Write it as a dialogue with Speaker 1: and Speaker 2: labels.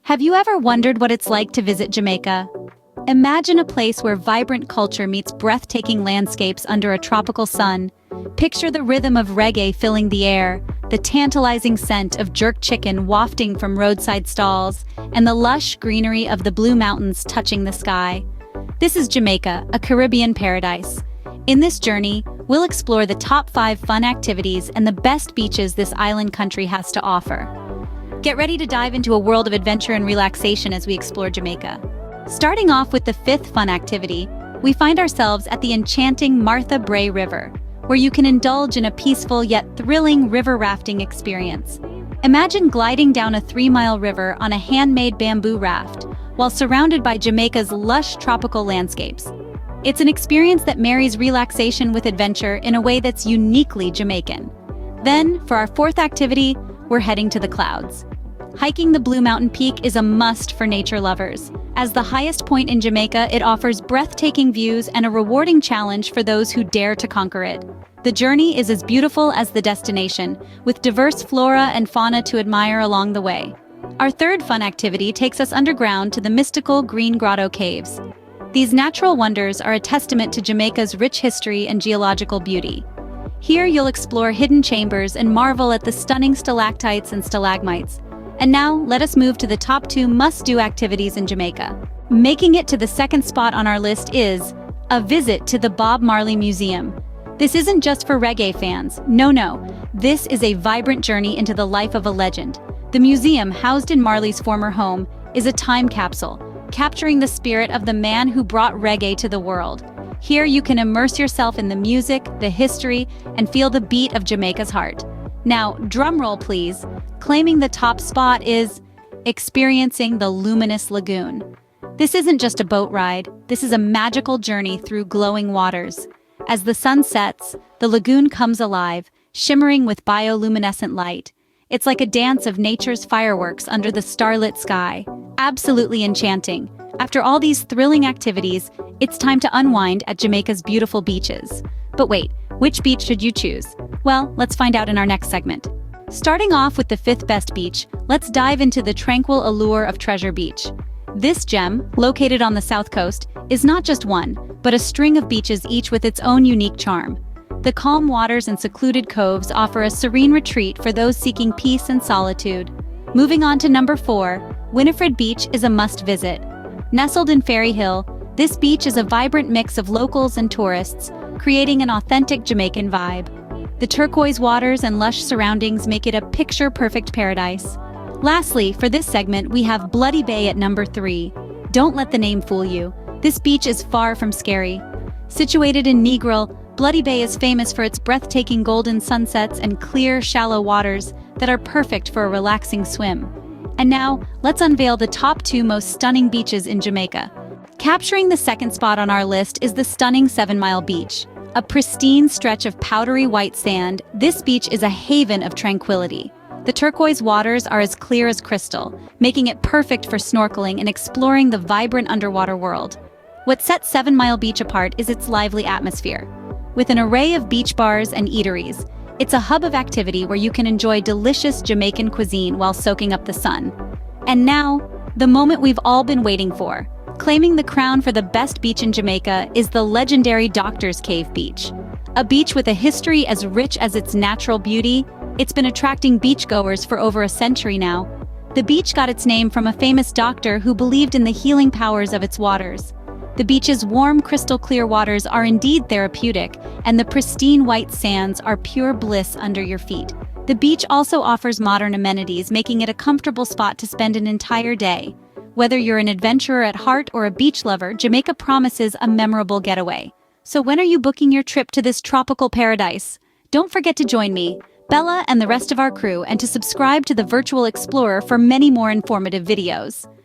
Speaker 1: Have you ever wondered what it's like to visit Jamaica? Imagine a place where vibrant culture meets breathtaking landscapes under a tropical sun. Picture the rhythm of reggae filling the air, the tantalizing scent of jerk chicken wafting from roadside stalls, and the lush greenery of the Blue Mountains touching the sky. This is Jamaica, a Caribbean paradise. In this journey, we'll explore the top 5 fun activities and the best beaches this island country has to offer. Get ready to dive into a world of adventure and relaxation as we explore Jamaica. Starting off with the 5th fun activity, we find ourselves at the enchanting Martha Brae River, where you can indulge in a peaceful yet thrilling river rafting experience. Imagine gliding down a 3-mile river on a handmade bamboo raft, while surrounded by Jamaica's lush tropical landscapes. It's an experience that marries relaxation with adventure in a way that's uniquely Jamaican. Then, for our 4th activity, we're heading to the clouds. Hiking the Blue Mountain Peak is a must for nature lovers. As the highest point in Jamaica, it offers breathtaking views and a rewarding challenge for those who dare to conquer it. The journey is as beautiful as the destination, with diverse flora and fauna to admire along the way. Our 3rd fun activity takes us underground to the mystical Green Grotto Caves. These natural wonders are a testament to Jamaica's rich history and geological beauty. Here you'll explore hidden chambers and marvel at the stunning stalactites and stalagmites. And now, let us move to the top 2 must-do activities in Jamaica. Making it to the 2nd spot on our list is a visit to the Bob Marley Museum. This isn't just for reggae fans. No. This is a vibrant journey into the life of a legend. The museum, housed in Marley's former home, is a time capsule, capturing the spirit of the man who brought reggae to the world. Here you can immerse yourself in the music, the history, and feel the beat of Jamaica's heart. Now, drumroll please. Claiming the top spot is experiencing the luminous lagoon. This isn't just a boat ride, this is a magical journey through glowing waters. As the sun sets, the lagoon comes alive, shimmering with bioluminescent light. It's like a dance of nature's fireworks under the starlit sky. Absolutely enchanting. After all these thrilling activities, it's time to unwind at Jamaica's beautiful beaches. But wait, which beach should you choose? Well, let's find out in our next segment. Starting off with the 5th best beach, let's dive into the tranquil allure of Treasure Beach. This gem, located on the south coast, is not just one, but a string of beaches each with its own unique charm. The calm waters and secluded coves offer a serene retreat for those seeking peace and solitude. Moving on to number 4, Winifred Beach is a must-visit. Nestled in Ferry Hill, this beach is a vibrant mix of locals and tourists, creating an authentic Jamaican vibe. The turquoise waters and lush surroundings make it a picture-perfect paradise. Lastly, for this segment, we have Bloody Bay at number 3. Don't let the name fool you. This beach is far from scary. Situated in Negril, Bloody Bay is famous for its breathtaking golden sunsets and clear, shallow waters that are perfect for a relaxing swim. And now, let's unveil the top 2 most stunning beaches in Jamaica. Capturing the 2nd spot on our list is the stunning 7-Mile Beach. A pristine stretch of powdery white sand, this beach is a haven of tranquility. The turquoise waters are as clear as crystal, making it perfect for snorkeling and exploring the vibrant underwater world. What sets 7-Mile Beach apart is its lively atmosphere. With an array of beach bars and eateries, it's a hub of activity where you can enjoy delicious Jamaican cuisine while soaking up the sun. And now, the moment we've all been waiting for. Claiming the crown for the best beach in Jamaica is the legendary Doctor's Cave Beach. A beach with a history as rich as its natural beauty, it's been attracting beachgoers for over a century now. The beach got its name from a famous doctor who believed in the healing powers of its waters. The beach's warm, crystal-clear waters are indeed therapeutic, and the pristine white sands are pure bliss under your feet. The beach also offers modern amenities, making it a comfortable spot to spend an entire day. Whether you're an adventurer at heart or a beach lover, Jamaica promises a memorable getaway. So when are you booking your trip to this tropical paradise? Don't forget to join me, Bella, and the rest of our crew, and to subscribe to the Virtual Explorer for many more informative videos.